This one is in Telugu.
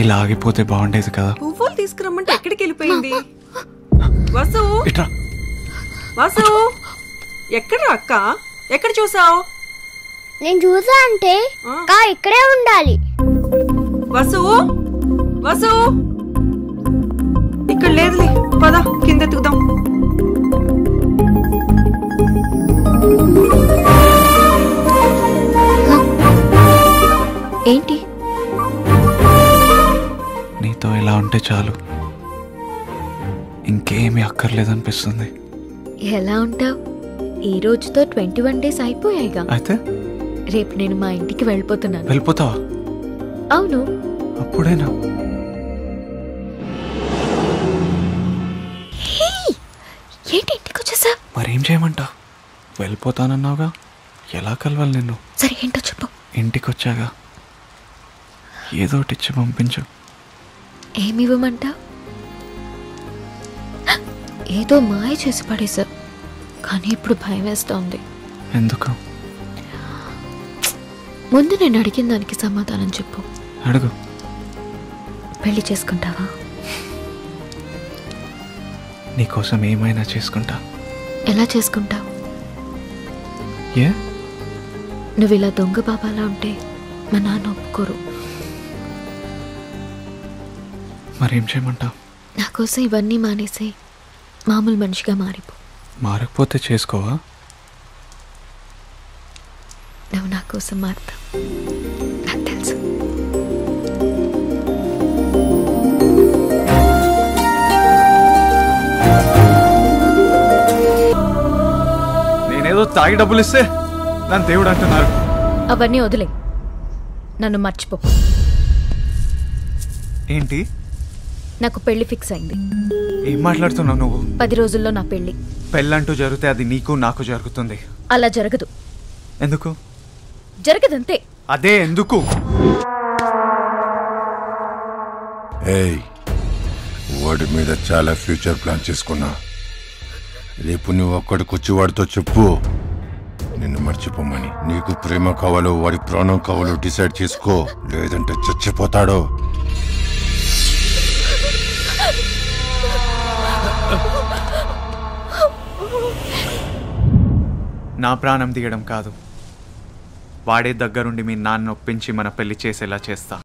ఇలా ఆగిపోతే బాగుండేది కదా. పువ్వులు తీసుకురమ్మంటే ఎక్కడికి వెళ్ళిపోయింది? వసు ఇట్రా. వసు ఎక్కడ అక్క? ఎక్కడ చూసావు? నేను చూసా అంటే ఇక్కడే ఉండాలి. వసు వసు ఇక్కడ లేదులే, పద కింద ఎత్తుకుదాం. ఏంటి? నీతో ఇలా ఉంటే చాలు, ఇంకేమీ అక్కర్లేదనిపిస్తుంది. ఎలా ఉంటావు? ఈ రోజుతో 21 days అయిపోయాయిగా. అయితే రేపు నేను మా ఇంటికి వెళ్ళిపోతున్నాను. వెళ్ళిపోతావా? అవును. అప్పుడేనా? ఏంటి ఇంటికి వచ్చేసా? మరేం చేయమంటా? వెళ్ళిపోతానన్నావుగా, ఎలా కలవాలి నిన్ను? సరే ఏంటో చెప్పు. ఇంటికి వచ్చాగా ఏదో ఒకటి ఇచ్చి పంపించు. ఏమి ఇవ్వమంటా? ఏదో మాయ చేసి పడేసా, కానీ ఇప్పుడు భయం వేస్తోంది. ఎందుకు? ముందు నేను అడిగిన దానికి సమాధానం చెప్పు. అడుగు. పెళ్లి చేసుకుంటావా? నీకోసం ఏమైనా చేసుకుంటా. ఎలా చేసుకుంటావు? ఏ? నువ్వు ఇలా దొంగ బాబాలా ఉంటే మా నాన్న ఒప్పుకోరు. మరేం చేయమంటావు? నా కోసం ఇవన్నీ మానేసి మామూలు మనిషిగా మారిపో. మారకపోతే చేసుకోవా? నువ్వు నా కోసం మారుతావు, నాకు తెలుసు. నేనేదో తాగి డబ్బులు ఇస్తే నన్ను దేవుడు అంటున్నారు. అవన్నీ వదిలే, నన్ను మర్చిపో. ఏంటి? నాకు పెళ్లి ఫిక్స్ అయింది. ఏం మాట్లాడుతున్నావు నువ్వు? 10 రోజుల్లో నా పెళ్లి. పెళ్ళంటూ జరిగితే అది నీకు నాకు జరుగుతుంది. అలా జరగదు. ఎందుకు జరగదంతే. అదే ఎందుకు? ఏయ్, వాడి మీద చాలా ఫ్యూచర్ ప్లాన్ చేసుకున్నా. రేపు నువ్వు ఒక్కడికొచ్చి వాడితో చెప్పు నిన్ను మర్చిపోమని. నీకు ప్రేమ కావాలో వాడి ప్రాణం కావాలో డిసైడ్ చేసుకో, లేదంటే చచ్చిపోతాడో. నా ప్రాణం తీయడం కాదు, వాడే దగ్గరుండి మీ నాన్న ఒప్పించి మన పెళ్లి చేసేలా చేస్తా.